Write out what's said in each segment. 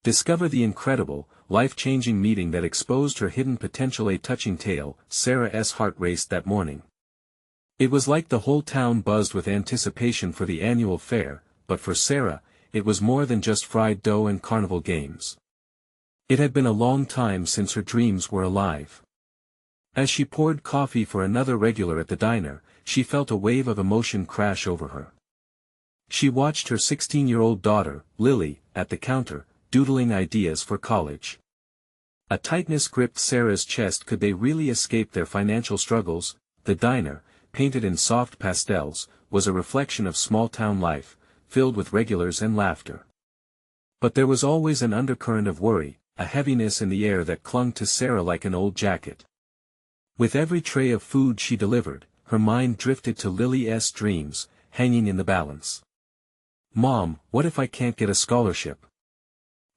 Discover the incredible, life-changing meeting that exposed her hidden potential. A touching tale. Sarah's heart raced that morning. It was like the whole town buzzed with anticipation for the annual fair, but for Sarah, it was more than just fried dough and carnival games. It had been a long time since her dreams were alive. As she poured coffee for another regular at the diner, she felt a wave of emotion crash over her. She watched her 16-year-old daughter, Lily, at the counter, doodling ideas for college. A tightness gripped Sarah's chest. Could they really escape their financial struggles? The diner, painted in soft pastels, was a reflection of small-town life, filled with regulars and laughter. But there was always an undercurrent of worry, a heaviness in the air that clung to Sarah like an old jacket. With every tray of food she delivered, her mind drifted to Lily's dreams, hanging in the balance. "Mom, what if I can't get a scholarship?"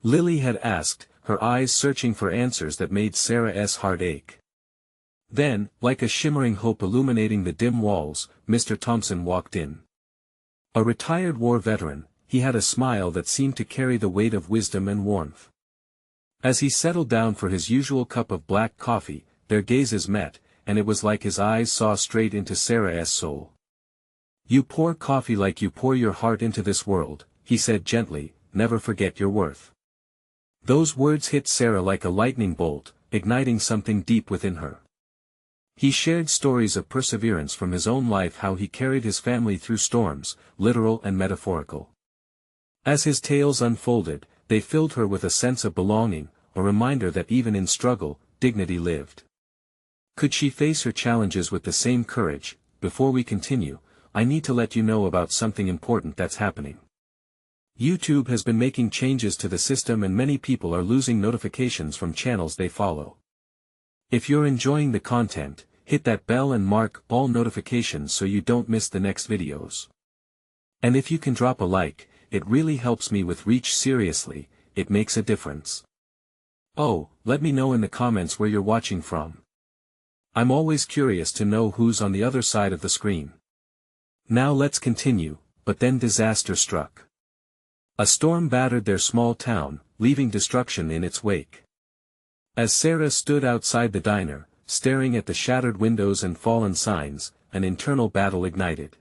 Lily had asked, her eyes searching for answers that made Sarah's heart ache. Then, like a shimmering hope illuminating the dim walls, Mr. Thompson walked in. A retired war veteran, he had a smile that seemed to carry the weight of wisdom and warmth. As he settled down for his usual cup of black coffee, their gazes met, and it was like his eyes saw straight into Sarah's soul. "You pour coffee like you pour your heart into this world," he said gently, "never forget your worth." Those words hit Sarah like a lightning bolt, igniting something deep within her. He shared stories of perseverance from his own life, how he carried his family through storms, literal and metaphorical. As his tales unfolded, they filled her with a sense of belonging, a reminder that even in struggle, dignity lived. Could she face her challenges with the same courage? Before we continue, I need to let you know about something important that's happening. YouTube has been making changes to the system and many people are losing notifications from channels they follow. If you're enjoying the content, hit that bell and mark all notifications so you don't miss the next videos. And if you can drop a like, it really helps me with reach. Seriously, it makes a difference. Oh, let me know in the comments where you're watching from. I'm always curious to know who's on the other side of the screen. Now let's continue. But then disaster struck. A storm battered their small town, leaving destruction in its wake. As Sarah stood outside the diner, staring at the shattered windows and fallen signs, an internal battle ignited.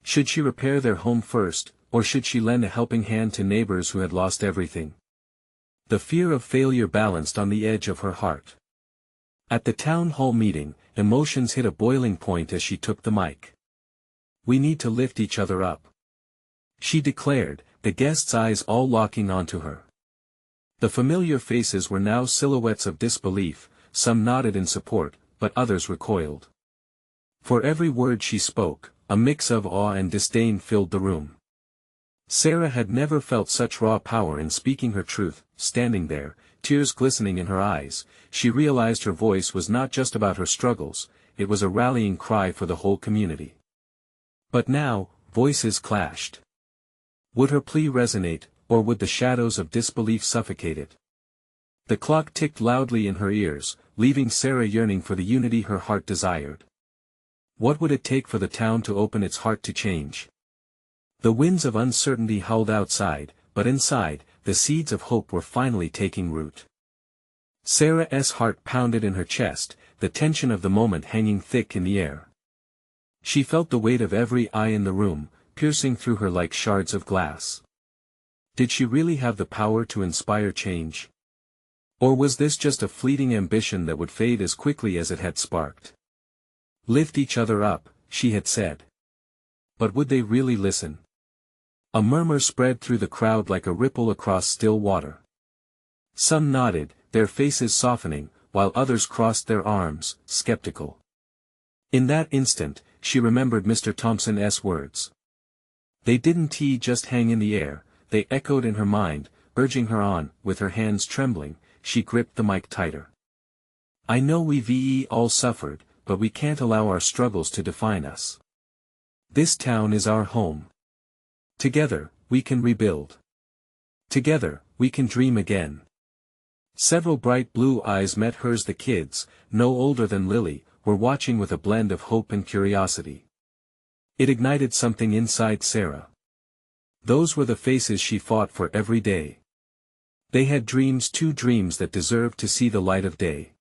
Should she repair their home first, or should she lend a helping hand to neighbors who had lost everything? The fear of failure balanced on the edge of her heart. At the town hall meeting, emotions hit a boiling point as she took the mic. "We need to lift each other up," she declared, the guests' eyes all locking onto her. The familiar faces were now silhouettes of disbelief, some nodded in support, but others recoiled. For every word she spoke, a mix of awe and disdain filled the room. Sarah had never felt such raw power in speaking her truth. Standing there, tears glistening in her eyes, she realized her voice was not just about her struggles, it was a rallying cry for the whole community. But now, voices clashed. Would her plea resonate, or would the shadows of disbelief suffocate it? The clock ticked loudly in her ears, leaving Sarah yearning for the unity her heart desired. What would it take for the town to open its heart to change? The winds of uncertainty howled outside, but inside, the seeds of hope were finally taking root. Sarah's heart pounded in her chest, the tension of the moment hanging thick in the air. She felt the weight of every eye in the room, piercing through her like shards of glass. Did she really have the power to inspire change? Or was this just a fleeting ambition that would fade as quickly as it had sparked? Lift each other up, she had said. But would they really listen? A murmur spread through the crowd like a ripple across still water. Some nodded, their faces softening, while others crossed their arms, skeptical. In that instant, she remembered Mr. Thompson's words. They didn't just hang in the air, they echoed in her mind, urging her on. With her hands trembling, she gripped the mic tighter. "I know we've all suffered, but we can't allow our struggles to define us. This town is our home. Together, we can rebuild. Together, we can dream again." Several bright blue eyes met hers. The kids, no older than Lily, were watching with a blend of hope and curiosity. It ignited something inside Sarah. Those were the faces she fought for every day. They had dreams, two dreams that deserved to see the light of day.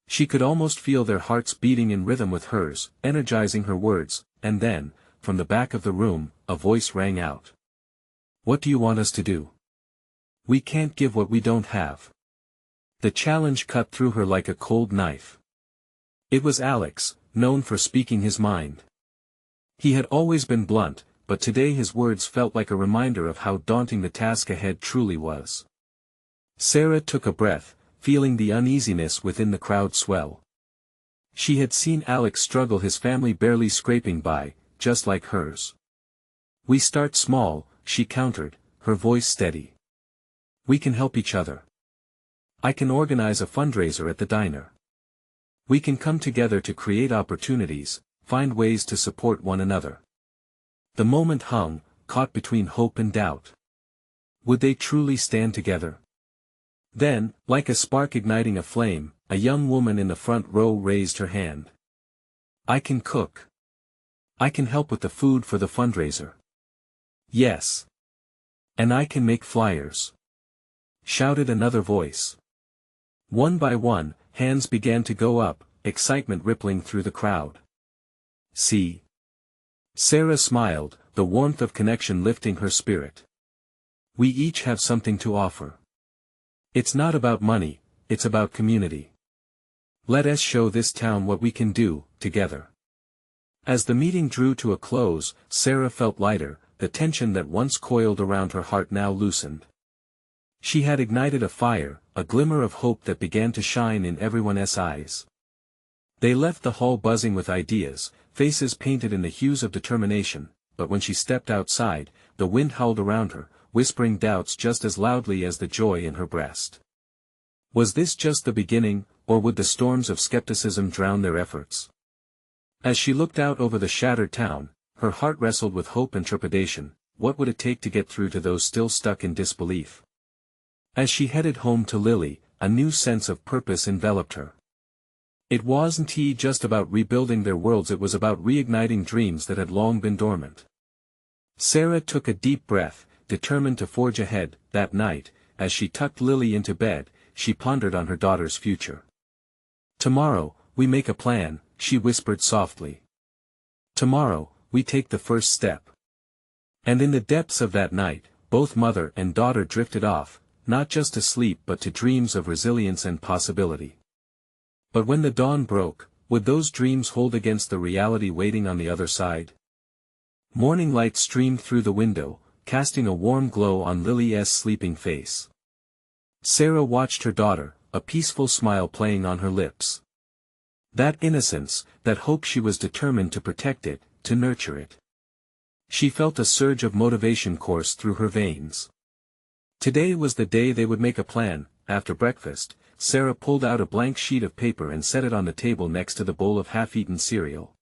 She could almost feel their hearts beating in rhythm with hers, energizing her words, and then, from the back of the room, a voice rang out. "What do you want us to do? We can't give what we don't have." The challenge cut through her like a cold knife. It was Alex, known for speaking his mind. He had always been blunt, but today his words felt like a reminder of how daunting the task ahead truly was. Sarah took a breath, feeling the uneasiness within the crowd swell. She had seen Alex struggle, his family barely scraping by, just like hers. "We start small," she countered, her voice steady. "We can help each other. I can organize a fundraiser at the diner. We can come together to create opportunities, find ways to support one another." The moment hung, caught between hope and doubt. Would they truly stand together? Then, like a spark igniting a flame, a young woman in the front row raised her hand. "I can cook. I can help with the food for the fundraiser. Yes. And I can make flyers," shouted another voice. One by one, hands began to go up, excitement rippling through the crowd. "See?" Sarah smiled, the warmth of connection lifting her spirit. "We each have something to offer. It's not about money, it's about community. Let us show this town what we can do, together." As the meeting drew to a close, Sarah felt lighter, the tension that once coiled around her heart now loosened. She had ignited a fire, a glimmer of hope that began to shine in everyone's eyes. They left the hall buzzing with ideas, faces painted in the hues of determination, but when she stepped outside, the wind howled around her, whispering doubts just as loudly as the joy in her breast. Was this just the beginning, or would the storms of skepticism drown their efforts? As she looked out over the shattered town, her heart wrestled with hope and trepidation. What would it take to get through to those still stuck in disbelief? As she headed home to Lily, a new sense of purpose enveloped her. It wasn't just about rebuilding their worlds, it was about reigniting dreams that had long been dormant. Sarah took a deep breath, determined to forge ahead. That night, as she tucked Lily into bed, she pondered on her daughter's future. "Tomorrow, we make a plan," she whispered softly. "Tomorrow, we take the first step." And in the depths of that night, both mother and daughter drifted off, not just to sleep but to dreams of resilience and possibility. But when the dawn broke, would those dreams hold against the reality waiting on the other side? Morning light streamed through the window, casting a warm glow on Lily's sleeping face. Sarah watched her daughter, a peaceful smile playing on her lips. That innocence, that hope, she was determined to protect it, to nurture it. She felt a surge of motivation course through her veins. Today was the day they would make a plan. After breakfast, Sarah pulled out a blank sheet of paper and set it on the table next to the bowl of half-eaten cereal.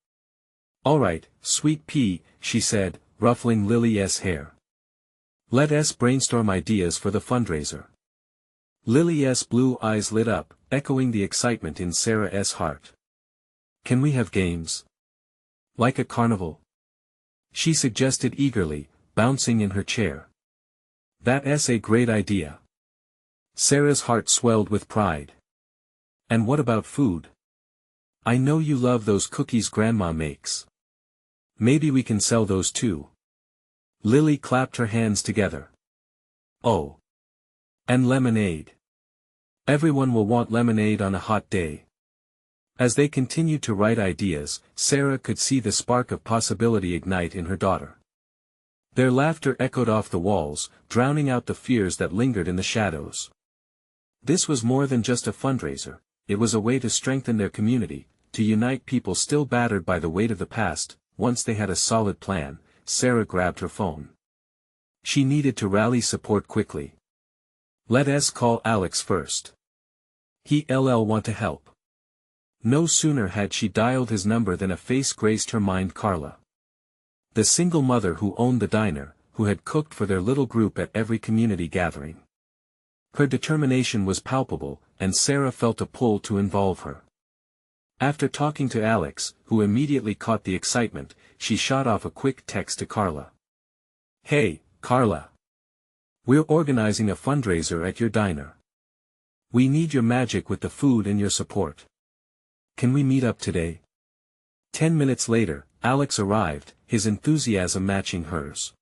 "All right, sweet pea," she said, ruffling Lily's hair. "Let us brainstorm ideas for the fundraiser." Lily's blue eyes lit up, echoing the excitement in Sarah's heart. "Can we have games? Like a carnival?" she suggested eagerly, bouncing in her chair. "That's a great idea." Sarah's heart swelled with pride. "And what about food? I know you love those cookies Grandma makes. Maybe we can sell those too." Lily clapped her hands together. "Oh. And lemonade. Everyone will want lemonade on a hot day." As they continued to write ideas, Sarah could see the spark of possibility ignite in her daughter. Their laughter echoed off the walls, drowning out the fears that lingered in the shadows. This was more than just a fundraiser, it was a way to strengthen their community, to unite people still battered by the weight of the past. Once they had a solid plan, Sarah grabbed her phone. She needed to rally support quickly. "Let us call Alex first. He'll want to help." No sooner had she dialed his number than a face graced her mind: Carla. The single mother who owned the diner, who had cooked for their little group at every community gathering. Her determination was palpable, and Sarah felt a pull to involve her. After talking to Alex, who immediately caught the excitement, she shot off a quick text to Carla. "Hey, Carla. We're organizing a fundraiser at your diner. We need your magic with the food and your support. Can we meet up today? 10 minutes later, Alex arrived, his enthusiasm matching hers.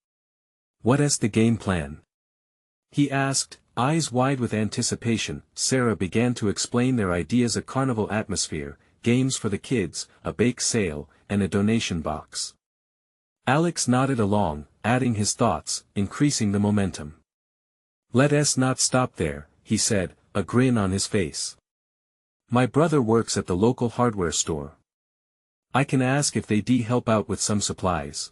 What's the game plan? He asked, eyes wide with anticipation. Sarah began to explain their ideas: a carnival atmosphere, games for the kids, a bake sale, and a donation box. Alex nodded along, adding his thoughts, increasing the momentum. Let's not stop there, he said, a grin on his face. My brother works at the local hardware store. I can ask if they'd help out with some supplies.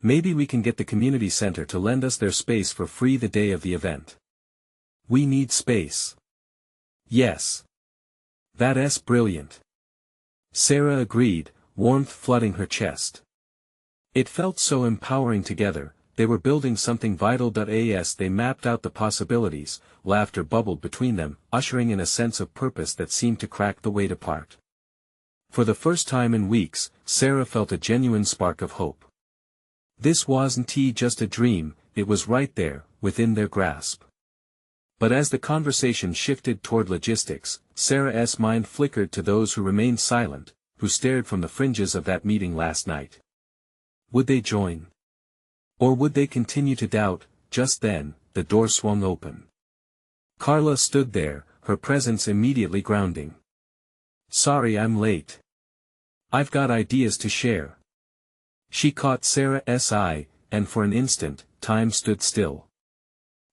Maybe we can get the community center to lend us their space for free the day of the event. We need space. Yes. That's brilliant. Sarah agreed, warmth flooding her chest. It felt so empowering together. They were building something vital. As they mapped out the possibilities, laughter bubbled between them, ushering in a sense of purpose that seemed to crack the weight apart. For the first time in weeks, Sarah felt a genuine spark of hope. This wasn't just a dream, it was right there, within their grasp. But as the conversation shifted toward logistics, Sarah's mind flickered to those who remained silent, who stared from the fringes of that meeting last night. Would they join? Or would they continue to doubt? Just then, the door swung open. Carla stood there, her presence immediately grounding. Sorry I'm late. I've got ideas to share. She caught Sarah's eye, and for an instant, time stood still.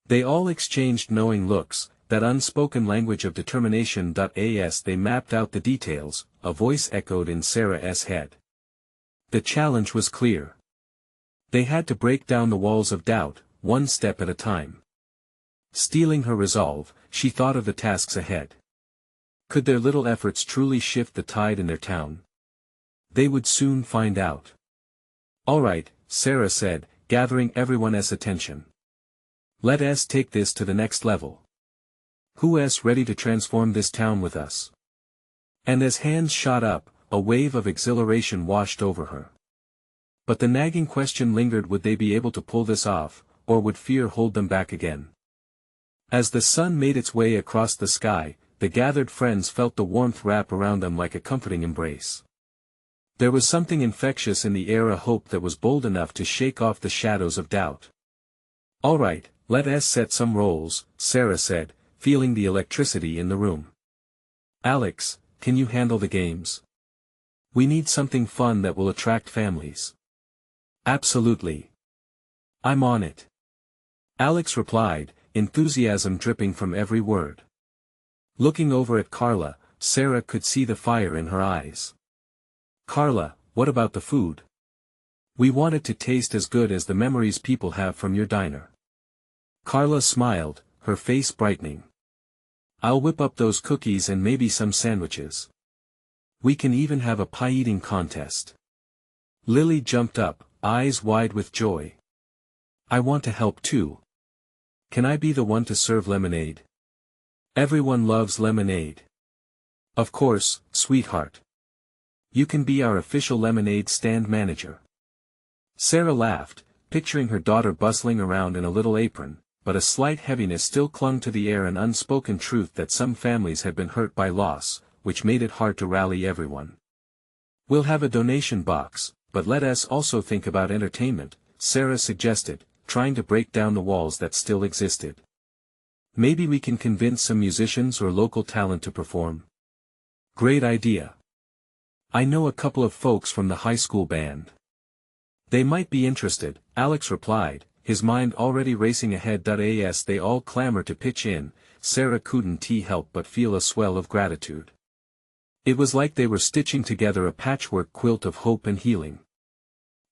They all exchanged knowing looks, that unspoken language of determination. As they mapped out the details, a voice echoed in Sarah's head. The challenge was clear. They had to break down the walls of doubt, one step at a time. Steeling her resolve, she thought of the tasks ahead. Could their little efforts truly shift the tide in their town? They would soon find out. All right, Sarah said, gathering everyone's attention. Let's take this to the next level. Who's ready to transform this town with us? And as hands shot up, a wave of exhilaration washed over her. But the nagging question lingered: would they be able to pull this off, or would fear hold them back again? As the sun made its way across the sky, the gathered friends felt the warmth wrap around them like a comforting embrace. There was something infectious in the air, a hope that was bold enough to shake off the shadows of doubt. All right, let's set some roles, Sarah said, feeling the electricity in the room. Alex, can you handle the games? We need something fun that will attract families. Absolutely. I'm on it. Alex replied, enthusiasm dripping from every word. Looking over at Carla, Sarah could see the fire in her eyes. Carla, what about the food? We want it to taste as good as the memories people have from your diner. Carla smiled, her face brightening. I'll whip up those cookies and maybe some sandwiches. We can even have a pie-eating contest. Lily jumped up, eyes wide with joy. I want to help too. Can I be the one to serve lemonade? Everyone loves lemonade. Of course, sweetheart. You can be our official lemonade stand manager. Sarah laughed, picturing her daughter bustling around in a little apron, but a slight heaviness still clung to the air, an unspoken truth that some families had been hurt by loss, which made it hard to rally everyone. We'll have a donation box, but let us also think about entertainment, Sarah suggested, trying to break down the walls that still existed. Maybe we can convince some musicians or local talent to perform. Great idea. I know a couple of folks from the high school band. They might be interested, Alex replied, his mind already racing ahead. As they all clamored to pitch in, Sarah couldn't help but feel a swell of gratitude. It was like they were stitching together a patchwork quilt of hope and healing.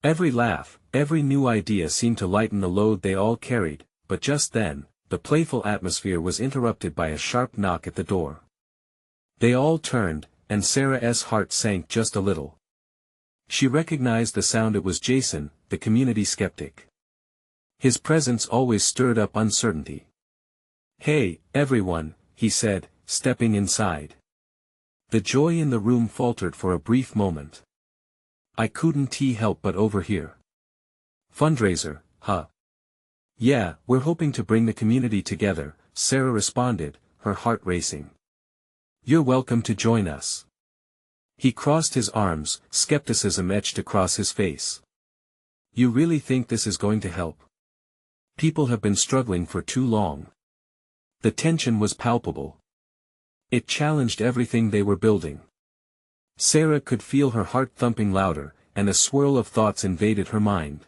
Every laugh, every new idea seemed to lighten the load they all carried, but just then, the playful atmosphere was interrupted by a sharp knock at the door. They all turned, and Sarah's heart sank just a little. She recognized the sound. It was Jason, the community skeptic. His presence always stirred up uncertainty. Hey, everyone, he said, stepping inside. The joy in the room faltered for a brief moment. I couldn't help but overhear. Fundraiser, huh? Yeah, we're hoping to bring the community together, Sarah responded, her heart racing. You're welcome to join us. He crossed his arms, skepticism etched across his face. You really think this is going to help? People have been struggling for too long. The tension was palpable. It challenged everything they were building. Sarah could feel her heart thumping louder, and a swirl of thoughts invaded her mind.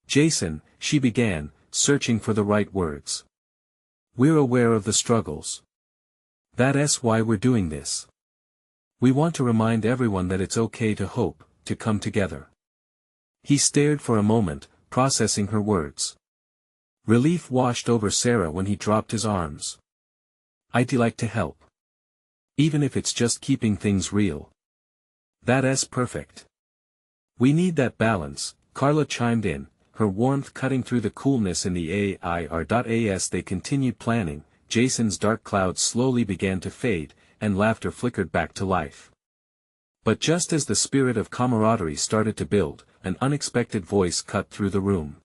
Jason, she began, searching for the right words. We're aware of the struggles. That's why we're doing this. We want to remind everyone that it's okay to hope, to come together. He stared for a moment, processing her words. Relief washed over Sarah when he dropped his arms. I'd like to help. Even if it's just keeping things real. That's perfect. We need that balance, Carla chimed in, her warmth cutting through the coolness in the air. As they continued planning, Jason's dark clouds slowly began to fade, and laughter flickered back to life. But just as the spirit of camaraderie started to build, an unexpected voice cut through the room.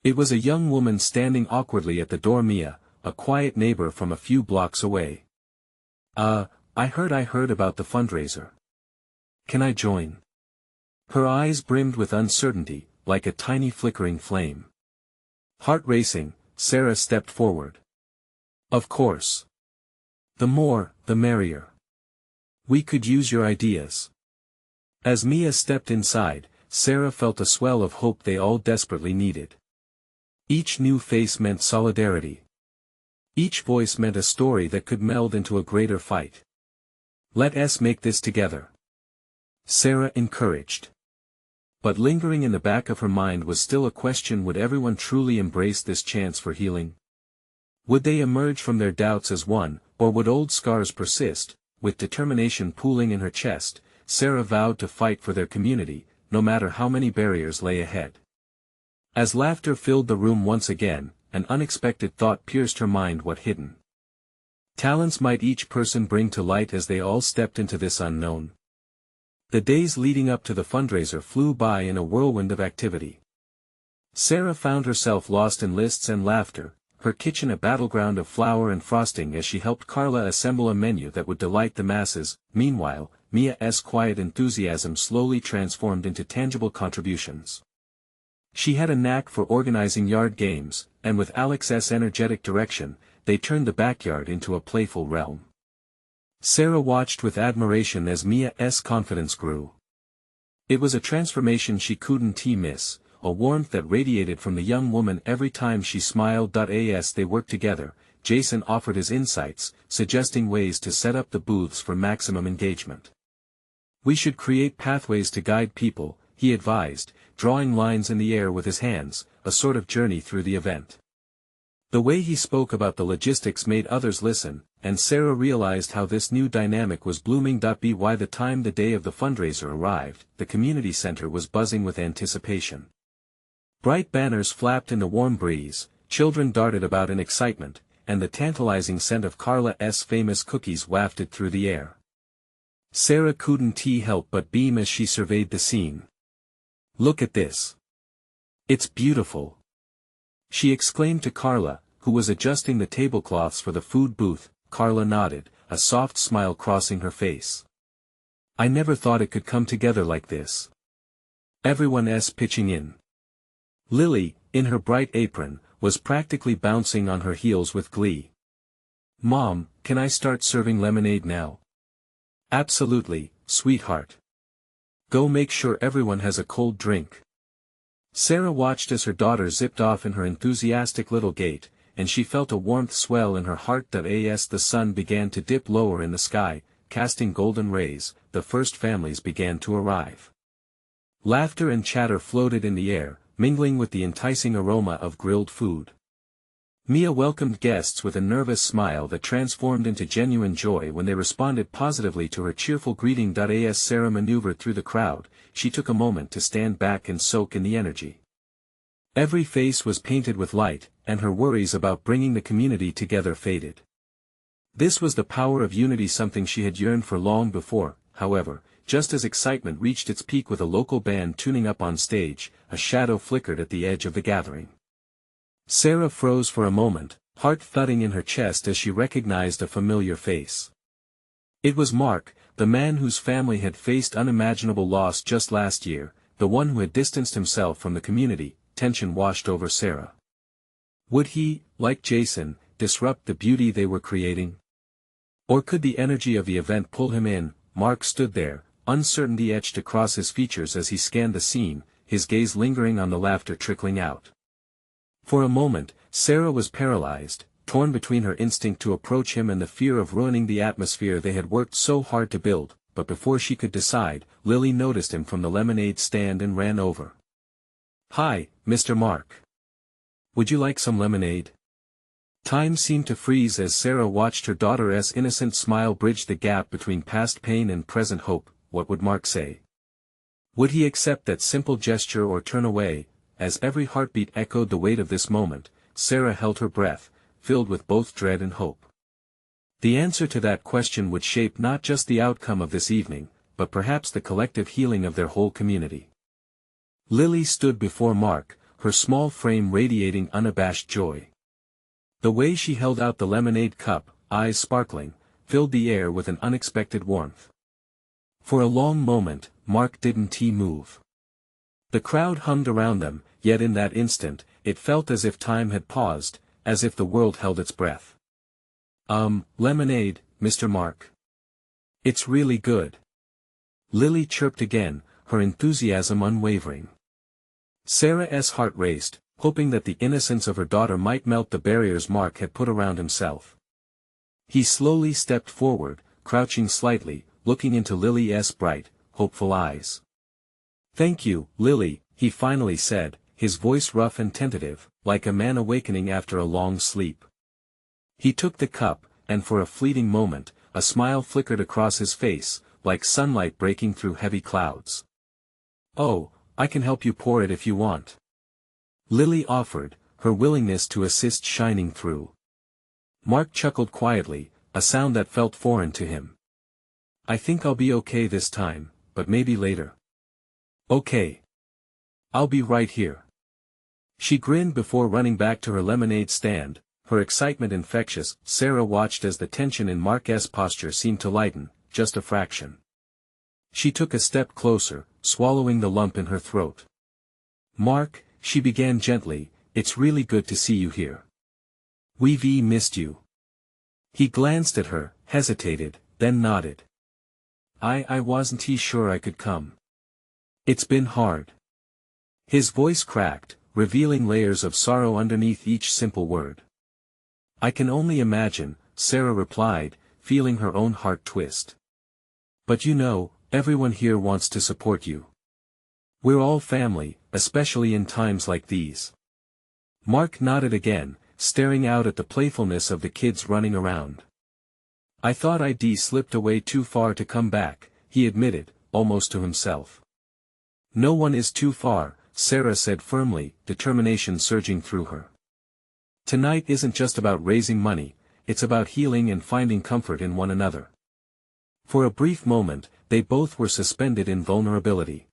It was a young woman standing awkwardly at the door. Mia, a quiet neighbor from a few blocks away. I heard about the fundraiser. Can I join? Her eyes brimmed with uncertainty, like a tiny flickering flame. Heart racing, Sarah stepped forward. Of course. The more, the merrier. We could use your ideas. As Mia stepped inside, Sarah felt a swell of hope they all desperately needed. Each new face meant solidarity. Each voice meant a story that could meld into a greater fight. Let's make this together. Sarah encouraged. But lingering in the back of her mind was still a question: would everyone truly embrace this chance for healing? Would they emerge from their doubts as one, or would old scars persist? With determination pooling in her chest, Sarah vowed to fight for their community, no matter how many barriers lay ahead. As laughter filled the room once again, an unexpected thought pierced her mind: what hidden talents might each person bring to light as they all stepped into this unknown? The days leading up to the fundraiser flew by in a whirlwind of activity. Sarah found herself lost in lists and laughter, her kitchen a battleground of flour and frosting as she helped Carla assemble a menu that would delight the masses. Meanwhile, Mia's quiet enthusiasm slowly transformed into tangible contributions. She had a knack for organizing yard games, and with Alex's energetic direction, they turned the backyard into a playful realm. Sarah watched with admiration as Mia's confidence grew. It was a transformation she couldn't miss, a warmth that radiated from the young woman every time she smiled. As they worked together, Jason offered his insights, suggesting ways to set up the booths for maximum engagement. We should create pathways to guide people, he advised, drawing lines in the air with his hands, a sort of journey through the event. The way he spoke about the logistics made others listen, and Sarah realized how this new dynamic was blooming. By the time the day of the fundraiser arrived, the community center was buzzing with anticipation. Bright banners flapped in the warm breeze, children darted about in excitement, and the tantalizing scent of Carla's famous cookies wafted through the air. Sarah couldn't help but beam as she surveyed the scene. Look at this. It's beautiful. She exclaimed to Carla, who was adjusting the tablecloths for the food booth. Carla nodded, a soft smile crossing her face. I never thought it could come together like this. Everyone's pitching in. Lily, in her bright apron, was practically bouncing on her heels with glee. Mom, can I start serving lemonade now? Absolutely, sweetheart. Go make sure everyone has a cold drink. Sarah watched as her daughter zipped off in her enthusiastic little gait, and she felt a warmth swell in her heart. As the sun began to dip lower in the sky, casting golden rays, the first families began to arrive. Laughter and chatter floated in the air, mingling with the enticing aroma of grilled food. Mia welcomed guests with a nervous smile that transformed into genuine joy when they responded positively to her cheerful greeting. As Sarah maneuvered through the crowd, she took a moment to stand back and soak in the energy. Every face was painted with light, and her worries about bringing the community together faded. This was the power of unity, something she had yearned for long before. However, just as excitement reached its peak with a local band tuning up on stage, a shadow flickered at the edge of the gathering. Sarah froze for a moment, heart thudding in her chest as she recognized a familiar face. It was Mark, the man whose family had faced unimaginable loss just last year, the one who had distanced himself from the community. Tension washed over Sarah. Would he, like Jason, disrupt the beauty they were creating? Or could the energy of the event pull him in? Mark stood there, uncertainty etched across his features as he scanned the scene, his gaze lingering on the laughter trickling out. For a moment, Sarah was paralyzed, torn between her instinct to approach him and the fear of ruining the atmosphere they had worked so hard to build, but before she could decide, Lily noticed him from the lemonade stand and ran over. "Hi, Mr. Mark. Would you like some lemonade?" Time seemed to freeze as Sarah watched her daughter's innocent smile bridge the gap between past pain and present hope. What would Mark say? Would he accept that simple gesture or turn away? As every heartbeat echoed the weight of this moment, Sarah held her breath, filled with both dread and hope. The answer to that question would shape not just the outcome of this evening, but perhaps the collective healing of their whole community. Lily stood before Mark, her small frame radiating unabashed joy. The way she held out the lemonade cup, eyes sparkling, filled the air with an unexpected warmth. For a long moment, Mark didn't move. The crowd hummed around them, yet in that instant, it felt as if time had paused, as if the world held its breath. Lemonade, Mr. Mark. It's really good." Lily chirped again, her enthusiasm unwavering. Sarah's heart raced, hoping that the innocence of her daughter might melt the barriers Mark had put around himself. He slowly stepped forward, crouching slightly, looking into Lily's bright, hopeful eyes. "Thank you, Lily," he finally said, his voice rough and tentative, like a man awakening after a long sleep. He took the cup, and for a fleeting moment, a smile flickered across his face, like sunlight breaking through heavy clouds. "Oh, I can help you pour it if you want," Lily offered, her willingness to assist shining through. Mark chuckled quietly, a sound that felt foreign to him. "I think I'll be okay this time, but maybe later." "Okay. I'll be right here." She grinned before running back to her lemonade stand, her excitement infectious. Sarah watched as the tension in Mark's posture seemed to lighten, just a fraction. She took a step closer, swallowing the lump in her throat. "Mark," she began gently, "it's really good to see you here. We've missed you." He glanced at her, hesitated, then nodded. I wasn't sure I could come. It's been hard." His voice cracked, revealing layers of sorrow underneath each simple word. "I can only imagine," Sarah replied, feeling her own heart twist. "But you know, everyone here wants to support you. We're all family, especially in times like these." Mark nodded again, staring out at the playfulness of the kids running around. "I thought I'd slipped away too far to come back," he admitted, almost to himself. "No one is too far," Sarah said firmly, determination surging through her. "Tonight isn't just about raising money, it's about healing and finding comfort in one another." For a brief moment, they both were suspended in vulnerability.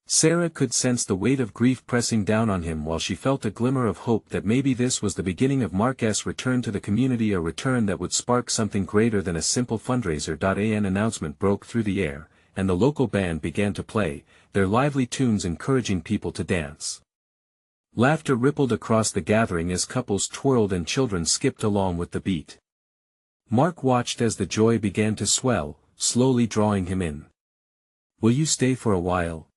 Sarah could sense the weight of grief pressing down on him while she felt a glimmer of hope that maybe this was the beginning of Mark's return to the community, a return that would spark something greater than a simple fundraiser. An announcement broke through the air, and the local band began to play, their lively tunes encouraging people to dance. Laughter rippled across the gathering as couples twirled and children skipped along with the beat. Mark watched as the joy began to swell, slowly drawing him in. "Will you stay for a while?"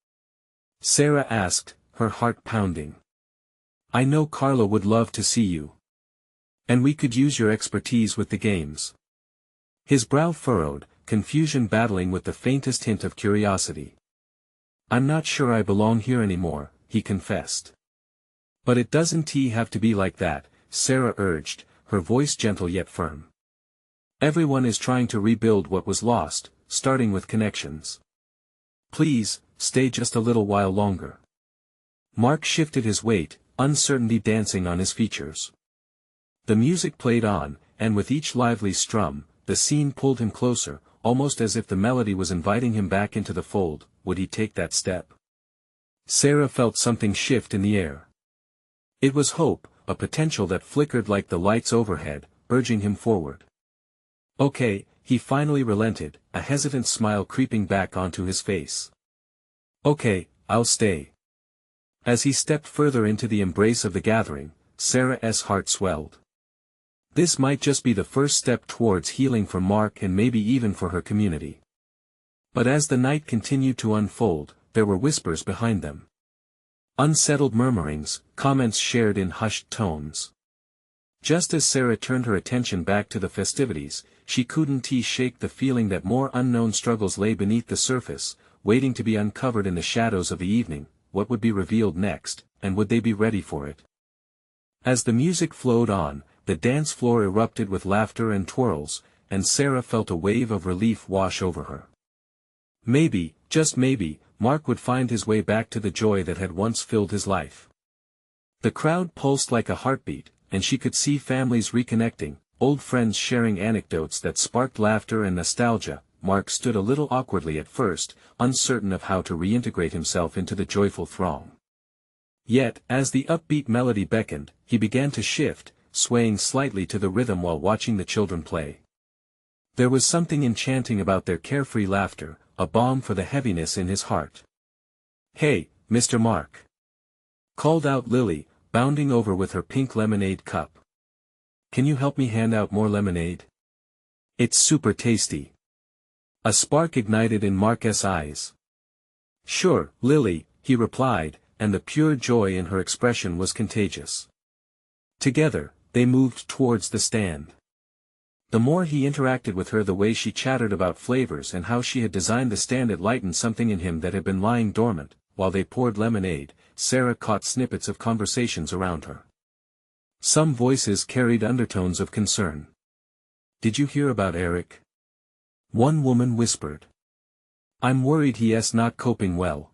Sarah asked, her heart pounding. "I know Carla would love to see you. And we could use your expertise with the games." His brow furrowed, confusion battling with the faintest hint of curiosity. "I'm not sure I belong here anymore," he confessed. "But it doesn't have to be like that," Sarah urged, her voice gentle yet firm. "Everyone is trying to rebuild what was lost, starting with connections. Please, stay just a little while longer." Mark shifted his weight, uncertainty dancing on his features. The music played on, and with each lively strum, the scene pulled him closer, almost as if the melody was inviting him back into the fold. Would he take that step? Sarah felt something shift in the air. It was hope, a potential that flickered like the lights overhead, urging him forward. Okay, he finally relented, a hesitant smile creeping back onto his face. Okay, I'll stay. As he stepped further into the embrace of the gathering, Sarah's heart swelled. This might just be the first step towards healing for Mark and maybe even for her community. But as the night continued to unfold, there were whispers behind them. Unsettled murmurings, comments shared in hushed tones. Just as Sarah turned her attention back to the festivities, she couldn't shake the feeling that more unknown struggles lay beneath the surface, waiting to be uncovered in the shadows of the evening. What would be revealed next, and would they be ready for it? As the music flowed on, the dance floor erupted with laughter and twirls, and Sarah felt a wave of relief wash over her. Maybe, just maybe, Mark would find his way back to the joy that had once filled his life. The crowd pulsed like a heartbeat, and she could see families reconnecting, old friends sharing anecdotes that sparked laughter and nostalgia. Mark stood a little awkwardly at first, uncertain of how to reintegrate himself into the joyful throng. Yet, as the upbeat melody beckoned, he began to shift, swaying slightly to the rhythm while watching the children play. There was something enchanting about their carefree laughter, a balm for the heaviness in his heart. "Hey, Mr. Mark!" called out Lily, bounding over with her pink lemonade cup. "Can you help me hand out more lemonade? It's super tasty." A spark ignited in Mark's eyes. "Sure, Lily," he replied, and the pure joy in her expression was contagious. Together, they moved towards the stand. The more he interacted with her, the way she chattered about flavors and how she had designed the stand, it lightened something in him that had been lying dormant. While they poured lemonade, Sarah caught snippets of conversations around her. Some voices carried undertones of concern. "Did you hear about Eric?" one woman whispered. "I'm worried he's not coping well."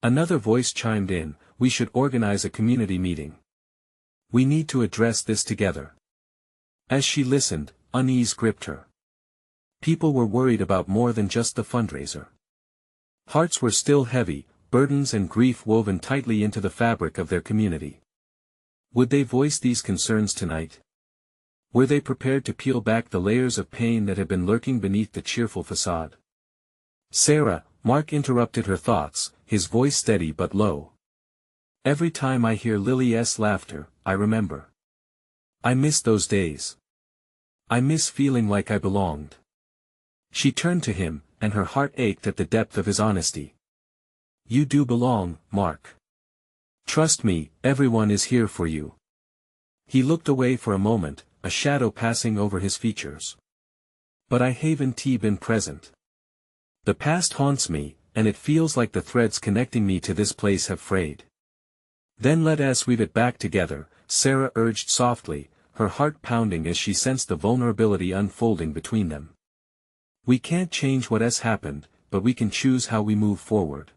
Another voice chimed in, "We should organize a community meeting. We need to address this together." As she listened, unease gripped her. People were worried about more than just the fundraiser. Hearts were still heavy, burdens and grief woven tightly into the fabric of their community. Would they voice these concerns tonight? Were they prepared to peel back the layers of pain that had been lurking beneath the cheerful facade? "Sarah," Mark interrupted her thoughts, his voice steady but low. "Every time I hear Lily's laughter, I remember. I miss those days. I miss feeling like I belonged." She turned to him, and her heart ached at the depth of his honesty. "You do belong, Mark. Trust me, everyone is here for you." He looked away for a moment, a shadow passing over his features. "But I haven't been present. The past haunts me, and it feels like the threads connecting me to this place have frayed." "Then let us weave it back together," Sarah urged softly, her heart pounding as she sensed the vulnerability unfolding between them. "We can't change what has happened, but we can choose how we move forward."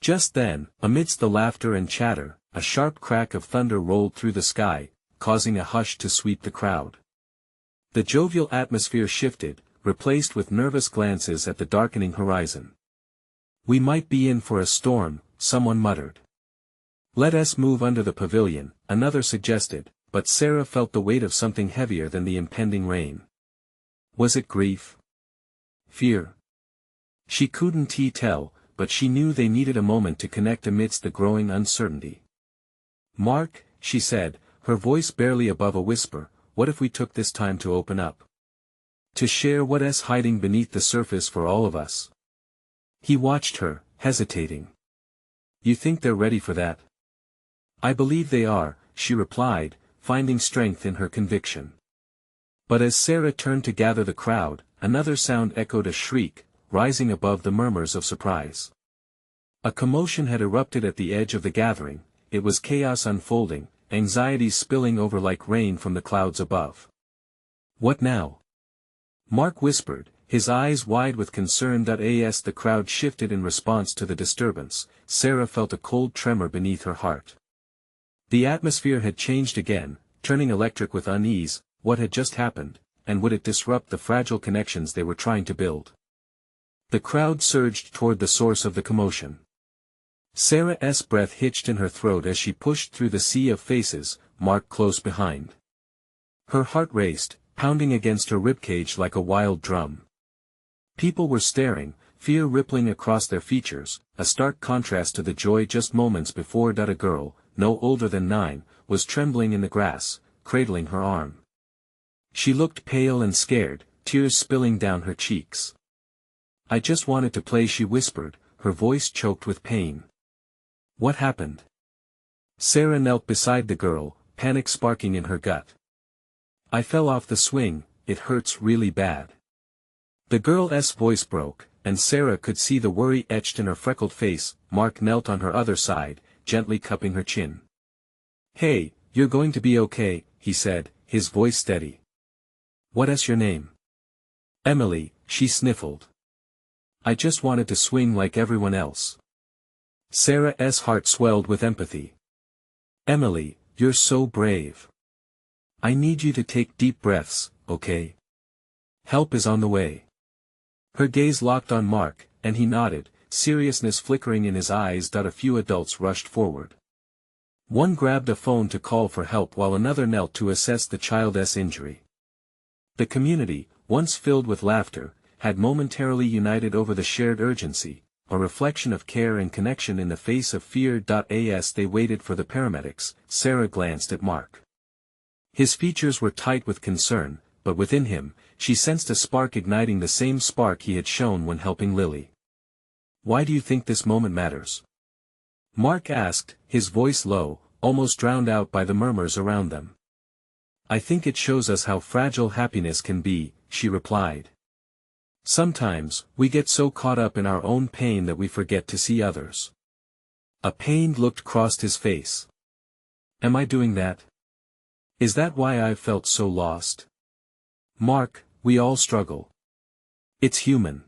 Just then, amidst the laughter and chatter, a sharp crack of thunder rolled through the sky, causing a hush to sweep the crowd. The jovial atmosphere shifted, replaced with nervous glances at the darkening horizon. "We might be in for a storm," someone muttered. "Let us move under the pavilion," another suggested, but Sarah felt the weight of something heavier than the impending rain. Was it grief? Fear? She couldn't tell, but she knew they needed a moment to connect amidst the growing uncertainty. "Mark," she said, her voice barely above a whisper, "what if we took this time to open up? To share what is hiding beneath the surface for all of us?" He watched her, hesitating. "You think they're ready for that?" "I believe they are," she replied, finding strength in her conviction. But as Sarah turned to gather the crowd, another sound echoed a shriek, rising above the murmurs of surprise. A commotion had erupted at the edge of the gathering. It was chaos unfolding, anxieties spilling over like rain from the clouds above. "What now?" Mark whispered, his eyes wide with concern. As the crowd shifted in response to the disturbance, Sarah felt a cold tremor beneath her heart. The atmosphere had changed again, turning electric with unease. What had just happened, and would it disrupt the fragile connections they were trying to build? The crowd surged toward the source of the commotion. Sarah's breath hitched in her throat as she pushed through the sea of faces, Mark close behind. Her heart raced, pounding against her ribcage like a wild drum. People were staring, fear rippling across their features, a stark contrast to the joy just moments before. A girl, no older than 9, was trembling in the grass, cradling her arm. She looked pale and scared, tears spilling down her cheeks. "I just wanted to play," she whispered, her voice choked with pain. "What happened?" Sarah knelt beside the girl, panic sparking in her gut. "I fell off the swing, it hurts really bad." The girl's voice broke, and Sarah could see the worry etched in her freckled face. Mark knelt on her other side, gently cupping her chin. "Hey, you're going to be okay," he said, his voice steady. "What's your name?" "Emily," she sniffled. "I just wanted to swing like everyone else." Sarah's heart swelled with empathy. "Emily, you're so brave. I need you to take deep breaths, okay? Help is on the way." Her gaze locked on Mark, and he nodded, seriousness flickering in his eyes. A few adults rushed forward. One grabbed a phone to call for help while another knelt to assess the child's injury. The community, once filled with laughter, had momentarily united over the shared urgency, a reflection of care and connection in the face of fear. As they waited for the paramedics, Sarah glanced at Mark. His features were tight with concern, but within him, she sensed a spark igniting the same spark he had shown when helping Lily. "Why do you think this moment matters?" Mark asked, his voice low, almost drowned out by the murmurs around them. "I think it shows us how fragile happiness can be," she replied. "Sometimes, we get so caught up in our own pain that we forget to see others." A pained look crossed his face. "Am I doing that? Is that why I've felt so lost?" "Mark, we all struggle. It's human.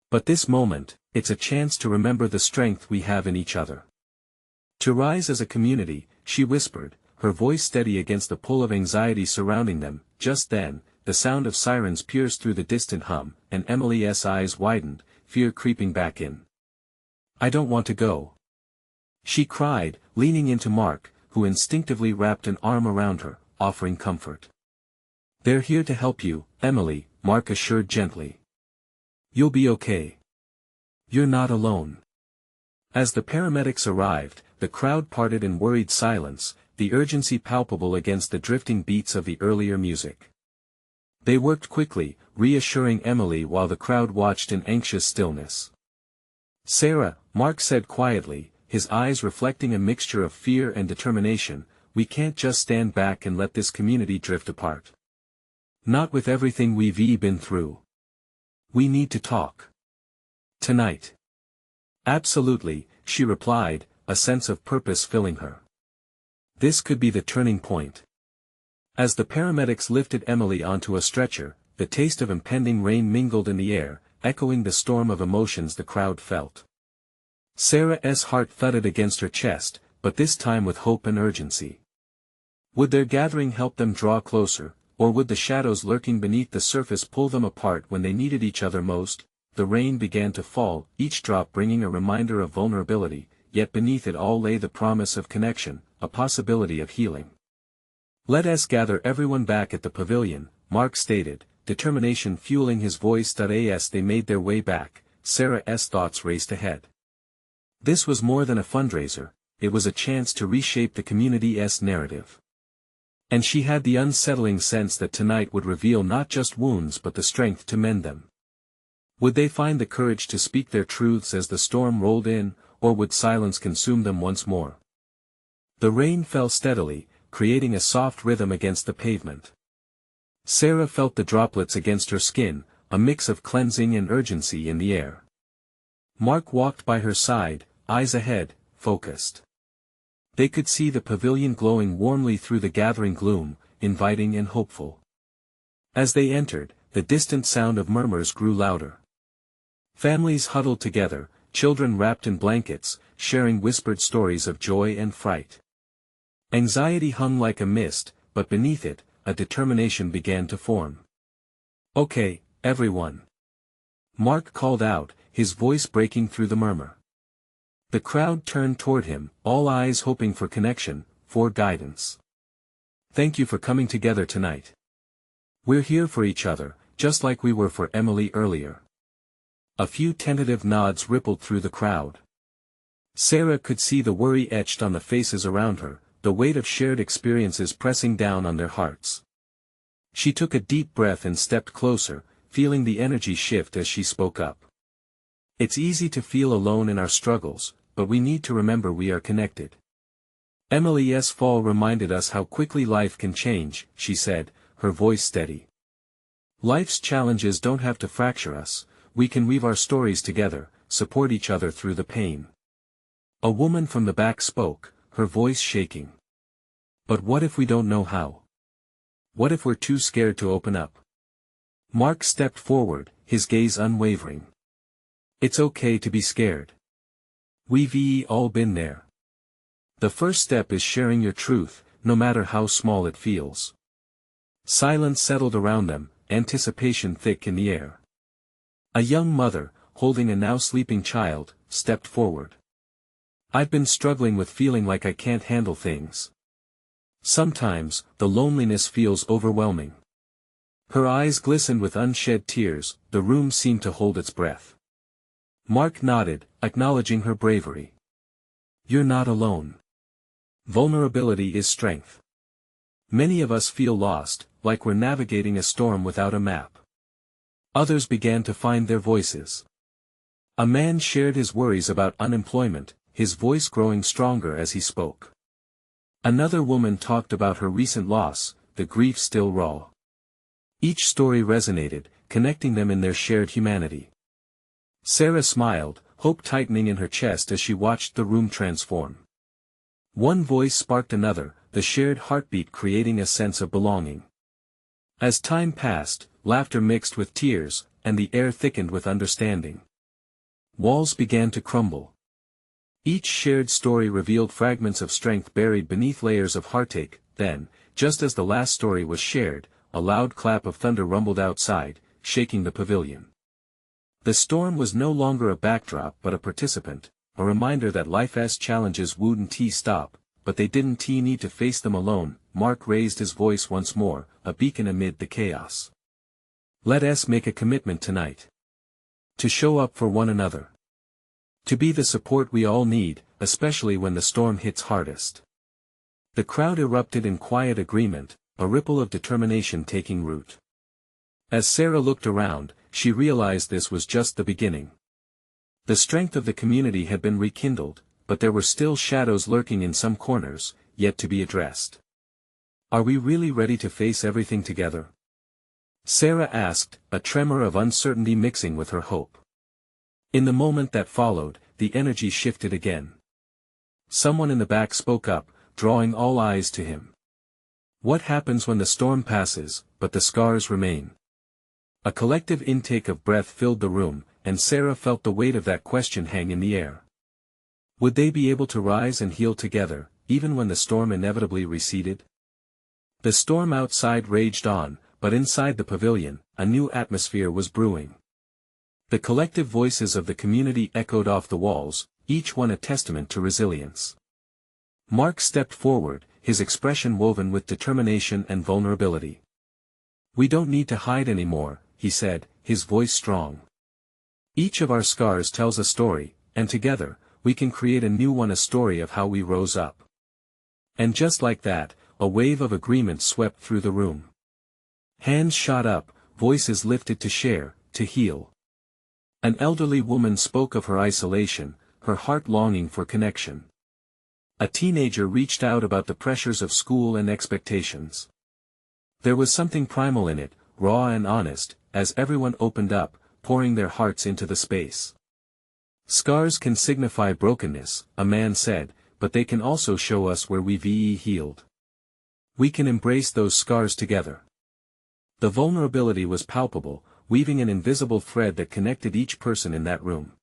But this moment, it's a chance to remember the strength we have in each other. To rise as a community," she whispered, her voice steady against the pull of anxiety surrounding them. Just then, the sound of sirens pierced through the distant hum, and Emily's eyes widened, fear creeping back in. "I don't want to go," she cried, leaning into Mark, who instinctively wrapped an arm around her, offering comfort. "They're here to help you, Emily," Mark assured gently. "You'll be okay. You're not alone." As the paramedics arrived, the crowd parted in worried silence, the urgency palpable against the drifting beats of the earlier music. They worked quickly, reassuring Emily while the crowd watched in anxious stillness. "Sarah," Mark said quietly, his eyes reflecting a mixture of fear and determination, "we can't just stand back and let this community drift apart. Not with everything we've been through. We need to talk. Tonight." "Absolutely," she replied, a sense of purpose filling her. This could be the turning point. As the paramedics lifted Emily onto a stretcher, the taste of impending rain mingled in the air, echoing the storm of emotions the crowd felt. Sarah's heart thudded against her chest, but this time with hope and urgency. Would their gathering help them draw closer, or would the shadows lurking beneath the surface pull them apart when they needed each other most? The rain began to fall, each drop bringing a reminder of vulnerability, yet beneath it all lay the promise of connection, a possibility of healing. "Let us gather everyone back at the pavilion," Mark stated, determination fueling his voice. As they made their way back, Sarah's thoughts raced ahead. This was more than a fundraiser, it was a chance to reshape the community's narrative. And she had the unsettling sense that tonight would reveal not just wounds but the strength to mend them. Would they find the courage to speak their truths as the storm rolled in, or would silence consume them once more? The rain fell steadily, creating a soft rhythm against the pavement. Sarah felt the droplets against her skin, a mix of cleansing and urgency in the air. Mark walked by her side, eyes ahead, focused. They could see the pavilion glowing warmly through the gathering gloom, inviting and hopeful. As they entered, the distant sound of murmurs grew louder. Families huddled together, children wrapped in blankets, sharing whispered stories of joy and fright. Anxiety hung like a mist, but beneath it, a determination began to form. "Okay, everyone," Mark called out, his voice breaking through the murmur. The crowd turned toward him, all eyes hoping for connection, for guidance. Thank you for coming together tonight. We're here for each other, just like we were for Emily earlier. A few tentative nods rippled through the crowd. Sarah could see the worry etched on the faces around her, the weight of shared experiences pressing down on their hearts. She took a deep breath and stepped closer, feeling the energy shift as she spoke up. It's easy to feel alone in our struggles, but we need to remember we are connected. Emily's fall reminded us how quickly life can change, she said, her voice steady. Life's challenges don't have to fracture us, we can weave our stories together, support each other through the pain. A woman from the back spoke, her voice shaking. But what if we don't know how? What if we're too scared to open up? Mark stepped forward, his gaze unwavering. It's okay to be scared. We've all been there. The first step is sharing your truth, no matter how small it feels. Silence settled around them, anticipation thick in the air. A young mother, holding a now sleeping child, stepped forward. I've been struggling with feeling like I can't handle things. Sometimes, the loneliness feels overwhelming. Her eyes glistened with unshed tears, the room seemed to hold its breath. Mark nodded, acknowledging her bravery. You're not alone. Vulnerability is strength. Many of us feel lost, like we're navigating a storm without a map. Others began to find their voices. A man shared his worries about unemployment, his voice growing stronger as he spoke. Another woman talked about her recent loss, the grief still raw. Each story resonated, connecting them in their shared humanity. Sarah smiled, hope tightening in her chest as she watched the room transform. One voice sparked another, the shared heartbeat creating a sense of belonging. As time passed, laughter mixed with tears, and the air thickened with understanding. Walls began to crumble. Each shared story revealed fragments of strength buried beneath layers of heartache. Then, just as the last story was shared, a loud clap of thunder rumbled outside, shaking the pavilion. The storm was no longer a backdrop but a participant, a reminder that life's challenges wouldn't stop, but they didn't need to face them alone. Mark raised his voice once more, a beacon amid the chaos. Let us make a commitment tonight. To show up for one another. To be the support we all need, especially when the storm hits hardest. The crowd erupted in quiet agreement, a ripple of determination taking root. As Sarah looked around, she realized this was just the beginning. The strength of the community had been rekindled, but there were still shadows lurking in some corners, yet to be addressed. Are we really ready to face everything together? Sarah asked, a tremor of uncertainty mixing with her hope. In the moment that followed, the energy shifted again. Someone in the back spoke up, drawing all eyes to him. What happens when the storm passes, but the scars remain? A collective intake of breath filled the room, and Sarah felt the weight of that question hang in the air. Would they be able to rise and heal together, even when the storm inevitably receded? The storm outside raged on, but inside the pavilion, a new atmosphere was brewing. The collective voices of the community echoed off the walls, each one a testament to resilience. Mark stepped forward, his expression woven with determination and vulnerability. We don't need to hide anymore, he said, his voice strong. Each of our scars tells a story, and together, we can create a new one, a story of how we rose up. And just like that, a wave of agreement swept through the room. Hands shot up, voices lifted to share, to heal. An elderly woman spoke of her isolation, her heart longing for connection. A teenager reached out about the pressures of school and expectations. There was something primal in it, raw and honest, as everyone opened up, pouring their hearts into the space. Scars can signify brokenness, a man said, but they can also show us where we've healed. We can embrace those scars together. The vulnerability was palpable, weaving an invisible thread that connected each person in that room.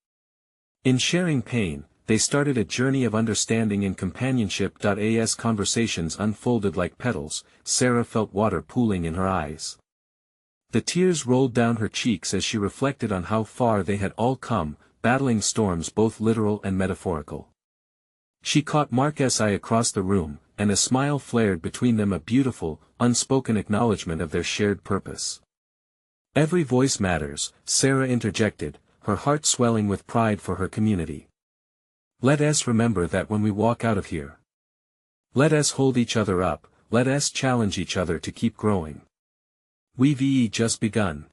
In sharing pain, they started a journey of understanding and companionship. As conversations unfolded like petals, Sarah felt water pooling in her eyes. The tears rolled down her cheeks as she reflected on how far they had all come, battling storms both literal and metaphorical. She caught Mark's eye across the room, and a smile flared between them, a beautiful, unspoken acknowledgement of their shared purpose. "Every voice matters," Sarah interjected, her heart swelling with pride for her community. "Let us remember that when we walk out of here. Let us hold each other up, let us challenge each other to keep growing. We've just begun."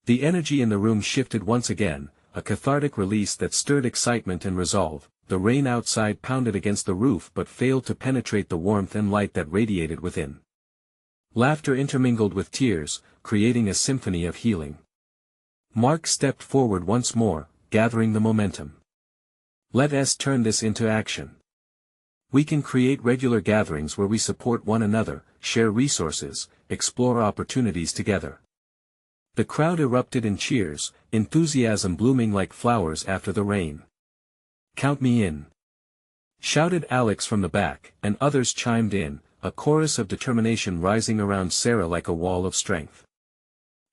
The energy in the room shifted once again, a cathartic release that stirred excitement and resolve. The rain outside pounded against the roof but failed to penetrate the warmth and light that radiated within. Laughter intermingled with tears, creating a symphony of healing. Mark stepped forward once more, gathering the momentum. "Let us turn this into action. We can create regular gatherings where we support one another, share resources, explore opportunities together." The crowd erupted in cheers, enthusiasm blooming like flowers after the rain. "Count me in!" shouted Alex from the back, and others chimed in, a chorus of determination rising around Sarah like a wall of strength.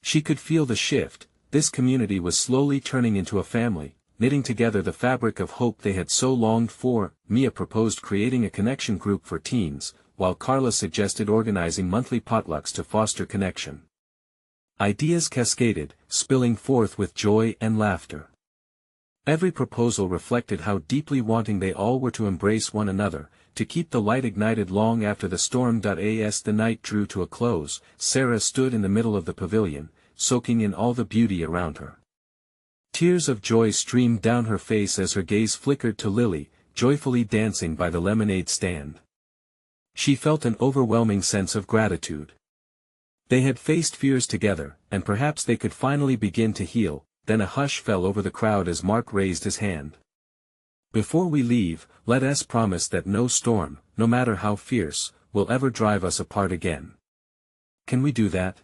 She could feel the shift. This community was slowly turning into a family, knitting together the fabric of hope they had so longed for. Mia proposed creating a connection group for teens, while Carla suggested organizing monthly potlucks to foster connection. Ideas cascaded, spilling forth with joy and laughter. Every proposal reflected how deeply wanting they all were to embrace one another, to keep the light ignited long after the storm. As the night drew to a close, Sarah stood in the middle of the pavilion, soaking in all the beauty around her. Tears of joy streamed down her face as her gaze flickered to Lily, joyfully dancing by the lemonade stand. She felt an overwhelming sense of gratitude. They had faced fears together, and perhaps they could finally begin to heal. Then a hush fell over the crowd as Mark raised his hand. "Before we leave, let us promise that no storm, no matter how fierce, will ever drive us apart again. Can we do that?"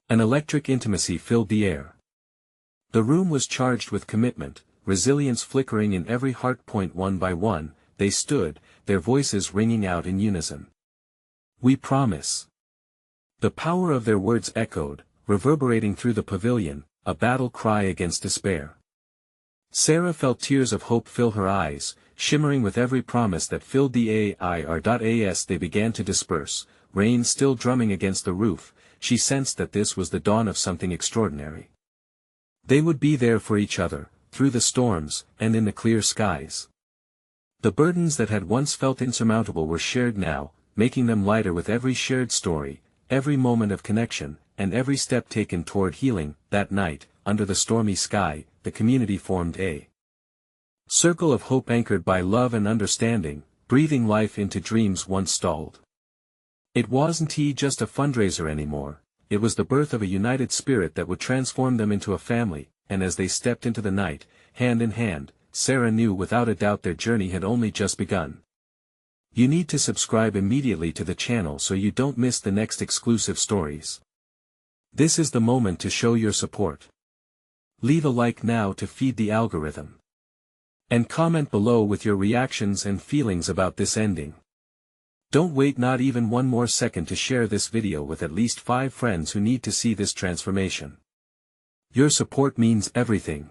An electric intimacy filled the air. The room was charged with commitment, resilience flickering in every heart point. One by one, they stood, their voices ringing out in unison. "We promise." The power of their words echoed, reverberating through the pavilion, a battle cry against despair. Sarah felt tears of hope fill her eyes, shimmering with every promise that filled the air. As they began to disperse, rain still drumming against the roof, she sensed that this was the dawn of something extraordinary. They would be there for each other, through the storms, and in the clear skies. The burdens that had once felt insurmountable were shared now, making them lighter with every shared story, every moment of connection, and every step taken toward healing. That night, under the stormy sky, the community formed a circle of hope anchored by love and understanding, breathing life into dreams once stalled. It wasn't just a fundraiser anymore, it was the birth of a united spirit that would transform them into a family, and as they stepped into the night, hand in hand, Sarah knew without a doubt their journey had only just begun. You need to subscribe immediately to the channel so you don't miss the next exclusive stories. This is the moment to show your support. Leave a like now to feed the algorithm. And comment below with your reactions and feelings about this ending. Don't wait not even one more second to share this video with at least 5 friends who need to see this transformation. Your support means everything.